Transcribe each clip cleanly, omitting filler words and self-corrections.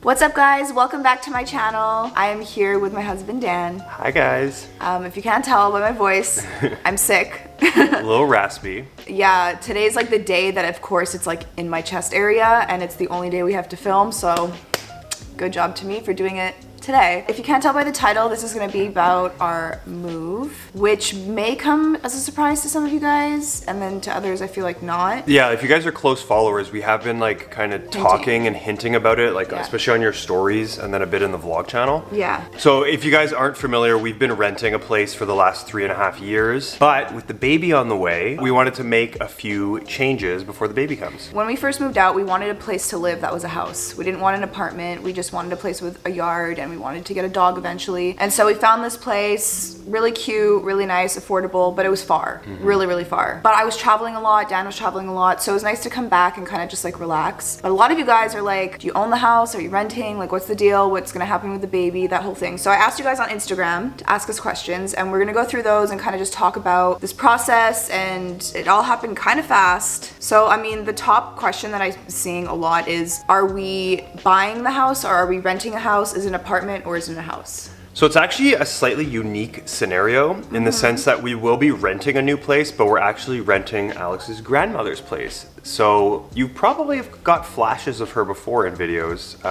What's up guys? Welcome back to my channel. I am here with my husband Dan. Hi guys. If you can't tell by my voice, I'm sick. A little raspy. Yeah, today's like the day that of course it's like in my chest area and it's the only day we have to film, so good job to me for doing it today. If you can't tell by the title, this is going to be about our move, which may come as a surprise to some of you guys, and then to others I feel like not. Yeah, if you guys are close followers, we have been like kind of talking and hinting about it, like especially on your stories and then a bit in the vlog channel. Yeah. So if you guys aren't familiar, we've been renting a place for the last 3.5 years, but with the baby on the way, we wanted to make a few changes before the baby comes. When we first moved out, we wanted a place to live that was a house. We didn't want an apartment. We just wanted a place with a yard, and we wanted to get a dog eventually. And so we found this place, really cute, really nice, affordable, but it was far, really far. But I was traveling a lot, Dan was traveling a lot, so it was nice to come back and kind of just like relax. But a lot of you guys are like, do you own the house? Are you renting? Like, what's the deal? What's gonna happen with the baby? That whole thing. So I asked you guys on Instagram to ask us questions, and we're gonna go through those and kind of just talk about this process, and it all happened kind of fast. So, I mean, the top question that I'm seeing a lot is, are we buying the house or are we renting a house? Is it an apartment or is it a house? So it's actually a slightly unique scenario in the sense that we will be renting a new place, but we're actually renting Alex's grandmother's place. So you probably have got flashes of her before in videos.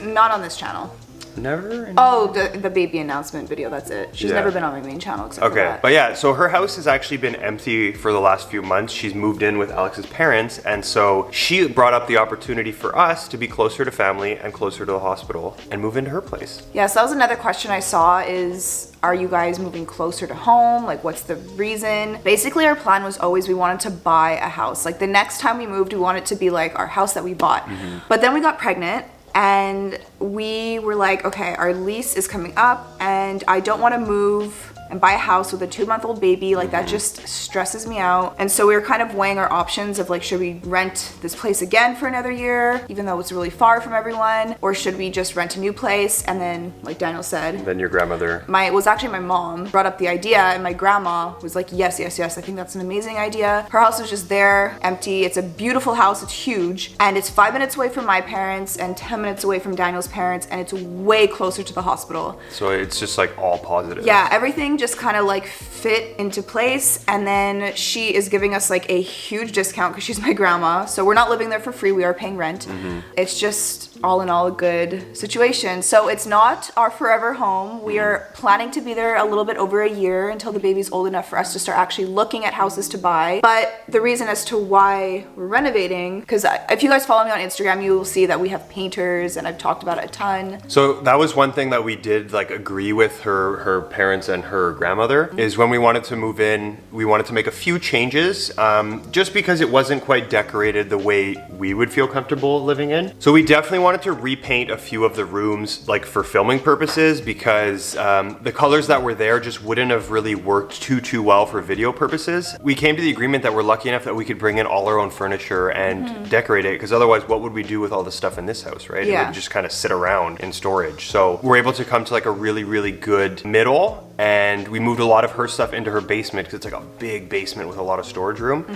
Not on this channel. Never? Oh, the baby announcement video, that's it. She's never been on my main channel except for that. But yeah, so her house has actually been empty for the last few months. She's moved in with Alex's parents, and so she brought up the opportunity for us to be closer to family and closer to the hospital and move into her place. Yeah, so that was another question I saw is, are you guys moving closer to home? Like, what's the reason? Basically, our plan was always we wanted to buy a house. Like, the next time we moved, we wanted it to be like our house that we bought. But then we got pregnant, and we were like, okay, our lease is coming up and I don't want to move and buy a house with a 2-month-old baby. Like, that just stresses me out. And so we were kind of weighing our options of like, should we rent this place again for another year, even though it's really far from everyone, or should we just rent a new place? And then, like Daniel said, And then your grandmother. it was actually my mom brought up the idea, and my grandma was like, yes, I think that's an amazing idea. Her house was just there, empty. It's a beautiful house, it's huge, and it's 5 minutes away from my parents and 10 minutes away from Daniel's parents, and it's way closer to the hospital. So it's just like all positive. Yeah, everything just kind of like fit into place. And then she is giving us like a huge discount because she's my grandma, so we're not living there for free, we are paying rent. It's just all in all a good situation. So it's not our forever home. We are planning to be there a little bit over a year until the baby's old enough for us to start actually looking at houses to buy. But the reason as to why we're renovating, because if you guys follow me on Instagram, you will see that we have painters, and I've talked about it a ton. So that was one thing that we did like agree with her parents and her grandmother, is when we wanted to move in, we wanted to make a few changes, just because it wasn't quite decorated the way we would feel comfortable living in. So we definitely wanted to repaint a few of the rooms like for filming purposes, because the colors that were there just wouldn't have really worked too well for video purposes. We came to the agreement that we're lucky enough that we could bring in all our own furniture and decorate it, because otherwise what would we do with all the stuff in this house, right? Yeah. It would just kind of sit around in storage. So we're able to come to like a really good middle, and we moved a lot of her stuff into her basement because it's like a big basement with a lot of storage room.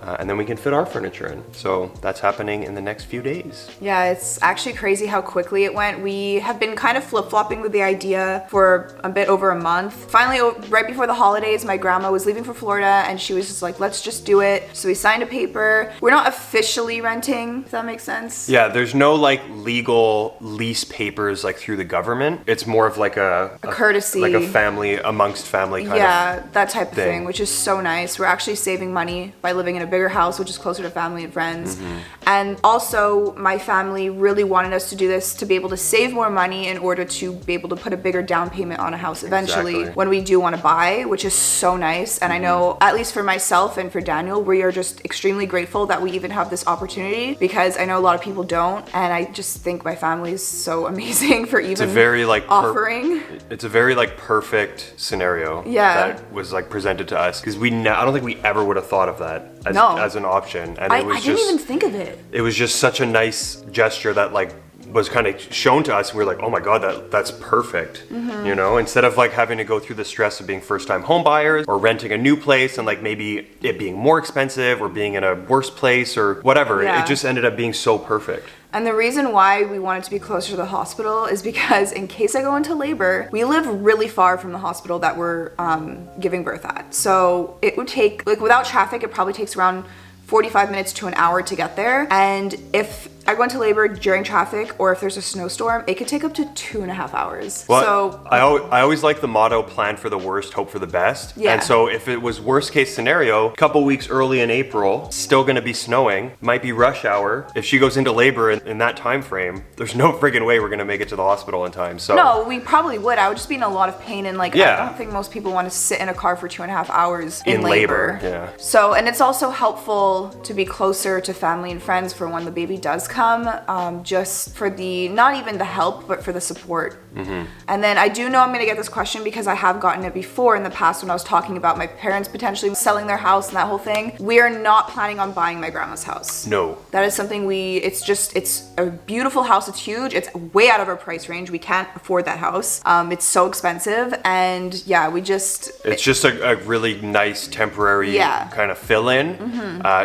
And then we can fit our furniture in. So that's happening in the next few days. Yeah, it's actually crazy how quickly it went. We have been kind of flip-flopping with the idea for a bit over a month. Finally, right before the holidays, my grandma was leaving for Florida, and she was just like, let's just do it. So we signed a paper. We're not officially renting, if that makes sense. Yeah, there's no like legal lease papers like through the government. It's more of like a courtesy, like a family amongst family kind of. Yeah, that type of thing, which is so nice. We're actually saving money by living in a bigger house, which is closer to family and friends. And also, my family really wanted us to do this to be able to save more money in order to be able to put a bigger down payment on a house eventually when we do want to buy, which is so nice. And I know, at least for myself and for Daniel, we are just extremely grateful that we even have this opportunity, because I know a lot of people don't, and I just think my family is so amazing for even it's a very like offering. It's a very like perfect scenario that was like presented to us, because I don't think we ever would have thought of that as an option, and I didn't even think of it. It was just such a nice gesture that like was kind of shown to us, and we were like, oh my god, that's perfect. You know, instead of like having to go through the stress of being first-time home buyers or renting a new place and like maybe it being more expensive or being in a worse place or whatever. It just ended up being so perfect. And the reason why we wanted to be closer to the hospital is because in case I go into labor, we live really far from the hospital that we're giving birth at. So it would take, like without traffic, it probably takes around 45 minutes to an hour to get there. And if I go into labor during traffic or if there's a snowstorm, it could take up to 2.5 hours. Well, so I always like the motto, plan for the worst, hope for the best. Yeah. And so if it was worst case scenario, a couple weeks early in April, still gonna be snowing, might be rush hour. If she goes into labor in that time frame, there's no friggin' way we're gonna make it to the hospital in time. So no, we probably would. I would just be in a lot of pain and like, Yeah. I don't think most people want to sit in a car for 2.5 hours in labor. labor. Yeah. So, and it's also helpful to be closer to family and friends for when the baby does come, just for the, not even the help, but for the support. And then I do know I'm going to get this question because I have gotten it before in the past when I was talking about my parents potentially selling their house and that whole thing. We are not planning on buying my grandma's house. No. That is something it's a beautiful house. It's huge. It's way out of our price range. We can't afford that house. It's so expensive. And yeah, it's just a really nice temporary kind of fill in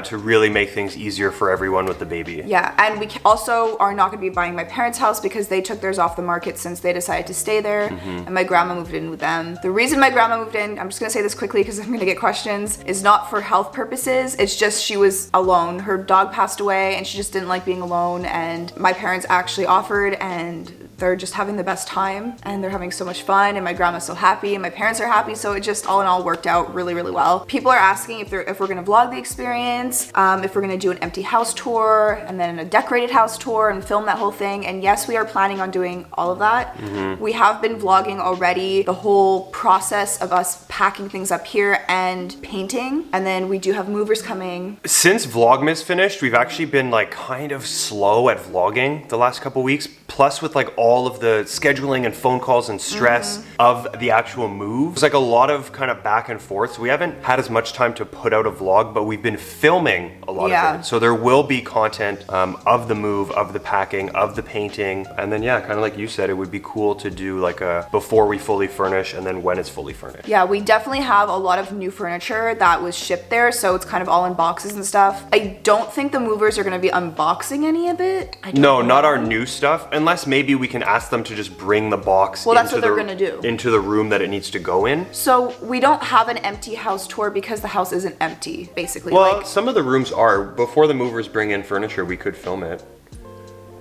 to really make things easier for everyone with the baby. Yeah, and we also are not going to be buying my parents' house because they took theirs off the market since they decided to stay there, and my grandma moved in with them. The reason my grandma moved in, I'm just going to say this quickly because I'm going to get questions, is not for health purposes. It's just she was alone. Her dog passed away and she just didn't like being alone, and my parents actually offered, and they're just having the best time and they're having so much fun, and my grandma's so happy and my parents are happy, so it just all in all worked out really, really well. People are asking if we're gonna vlog the experience, if we're gonna do an empty house tour and then a decorated house tour and film that whole thing, and yes, we are planning on doing all of that. We have been vlogging already the whole process of us packing things up here and painting, and then we do have movers coming. Since Vlogmas finished, we've actually been like kind of slow at vlogging the last couple weeks, plus with like all of the scheduling and phone calls and stress of the actual move. It's like a lot of kind of back and forth. So we haven't had as much time to put out a vlog, but we've been filming a lot of it. So there will be content of the move, of the packing, of the painting. And then yeah, kind of like you said, it would be cool to do like a before we fully furnish and then when it's fully furnished. Yeah, we definitely have a lot of new furniture that was shipped there, so it's kind of all in boxes and stuff. I don't think the movers are gonna be unboxing any of it. No, not our new stuff, unless maybe we can ask them to just bring the box that's what they're gonna do. into the room that it needs to go in. So we don't have an empty house tour because the house isn't empty, basically. Well, like, some of the rooms are. Before the movers bring in furniture, we could film it.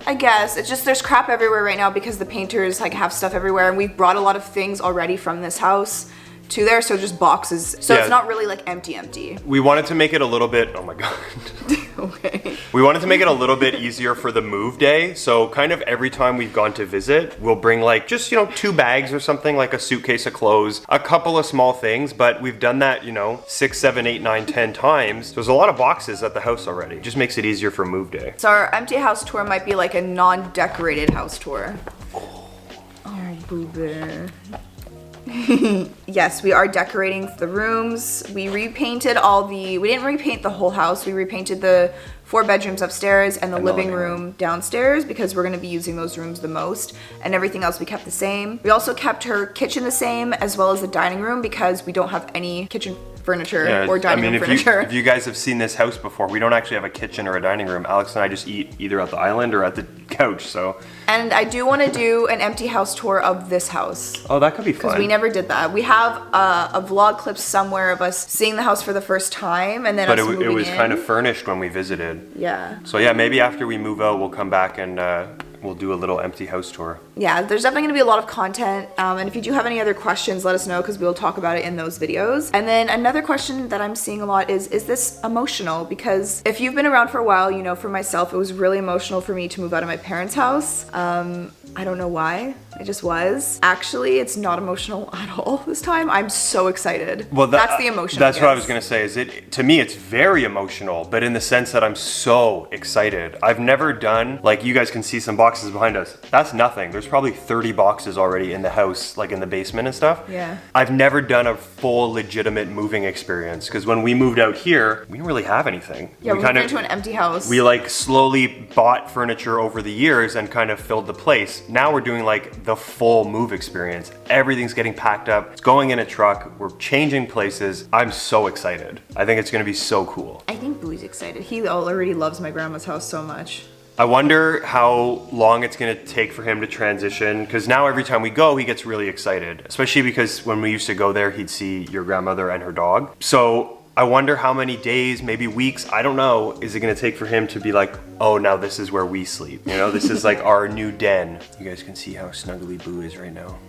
I guess it's just there's crap everywhere right now because the painters like have stuff everywhere, and we've brought a lot of things already from this house to there, so just boxes. So it's not really like empty. We wanted to make it a little bit, oh my god. Okay. We wanted to make it a little bit easier for the move day. So kind of every time we've gone to visit, we'll bring like just, 2 bags or something, like a suitcase of clothes, a couple of small things, but we've done that, 6, 7, 8, 9, 10 times. There's a lot of boxes at the house already. It just makes it easier for move day. So our empty house tour might be like a non-decorated house tour. Oh, boo-boo. Yes, we are decorating the rooms. We repainted we didn't repaint the whole house. We repainted the 4 bedrooms upstairs and the living room downstairs because we're gonna be using those rooms the most, and everything else we kept the same. We also kept her kitchen the same as well as the dining room because we don't have any kitchen furniture or dining room furniture. If you guys have seen this house before, we don't actually have a kitchen or a dining room. Alex and I just eat either at the island or at the couch, so. And I do want to do an empty house tour of this house. Oh, that could be fun. Because we never did that. We have a vlog clip somewhere of us seeing the house for the first time, and then us moving in. But it was kind of furnished when we visited. Yeah. So yeah, maybe after we move out, we'll come back and we'll do a little empty house tour. Yeah, there's definitely gonna be a lot of content. And if you do have any other questions, let us know because we'll talk about it in those videos. And then another question that I'm seeing a lot is this emotional? Because if you've been around for a while, for myself, it was really emotional for me to move out of my parents' house. I don't know why. It just was. Actually, it's not emotional at all this time. I'm so excited. Well, that's the emotion. That's what I was gonna say. To me, it's very emotional, but in the sense that I'm so excited. I've never done, like you guys can see some boxes behind us. That's nothing. There's probably 30 boxes already in the house, like in the basement and stuff. Yeah. I've never done a full legitimate moving experience because when we moved out here, we didn't really have anything. Yeah, we moved into an empty house. We like slowly bought furniture over the years and kind of filled the place. Now we're doing like the full move experience. Everything's getting packed up. It's going in a truck. We're changing places. I'm so excited. I think it's gonna be so cool. I think Booey's excited. He already loves my grandma's house so much. I wonder how long it's gonna take for him to transition, because now every time we go, he gets really excited, especially because when we used to go there, he'd see your grandmother and her dog. So I wonder how many days, maybe weeks, I don't know, is it gonna take for him to be like, oh, now this is where we sleep. You know, this is like our new den. You guys can see how snuggly Boo is right now.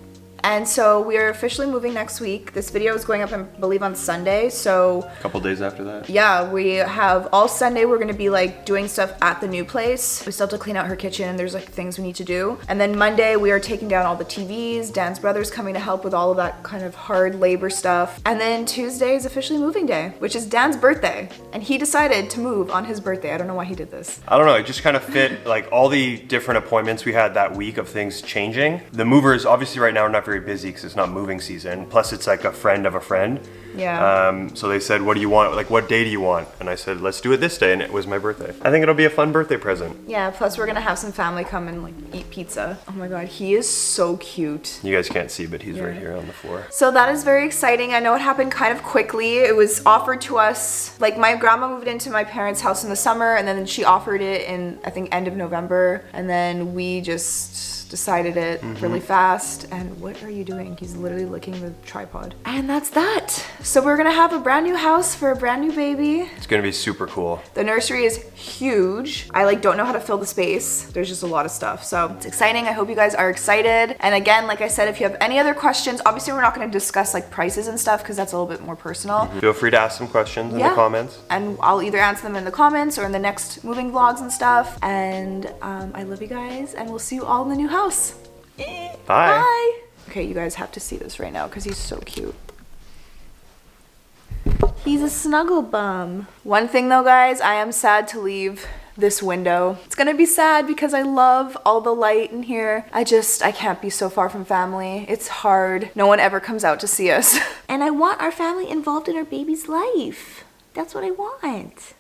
And so we are officially moving next week. This video is going up, I believe, on Sunday. So A couple days after that. yeah, we have all Sunday. We're gonna be like doing stuff at the new place. We still have to clean out her kitchen and there's like things we need to do. And then Monday we are taking down all the TVs. Dan's brother's coming to help with all of that kind of hard labor stuff. And then Tuesday is officially moving day, which is Dan's birthday. And he decided to move on his birthday. I don't know why he did this. I don't know, it just kind of fit like all the different appointments we had that week of things changing. The movers obviously right now are not very busy because it's not moving season. Plus it's like a friend of a friend. Yeah. So they said, what do you want? Like, what day do you want? And I said, let's do it this day. And it was my birthday. I think it'll be a fun birthday present. Yeah, plus we're gonna have some family come and like eat pizza. Oh my God, he is so cute. You guys can't see, but he's right here on the floor. So that is very exciting. I know it happened kind of quickly. It was offered to us, like my grandma moved into my parents' house in the summer and then she offered it in, I think, end of November. And then we just decided it really fast. And what are you doing? He's literally licking the tripod. And that's that. So we're gonna have a brand new house for a brand new baby. It's gonna be super cool. The nursery is huge. I like don't know how to fill the space. There's just a lot of stuff. So it's exciting. I hope you guys are excited. And again, like I said, if you have any other questions, obviously we're not gonna discuss like prices and stuff because that's a little bit more personal. Feel free to ask some questions in the comments. And I'll either answer them in the comments or in the next moving vlogs and stuff. And I love you guys and we'll see you all in the new house. Bye. Bye. Okay, you guys have to see this right now because he's so cute. He's a snuggle bum. One thing though, guys, I am sad to leave this window. It's gonna be sad because I love all the light in here. I can't be so far from family. It's hard. No one ever comes out to see us. And I want our family involved in our baby's life. That's what I want.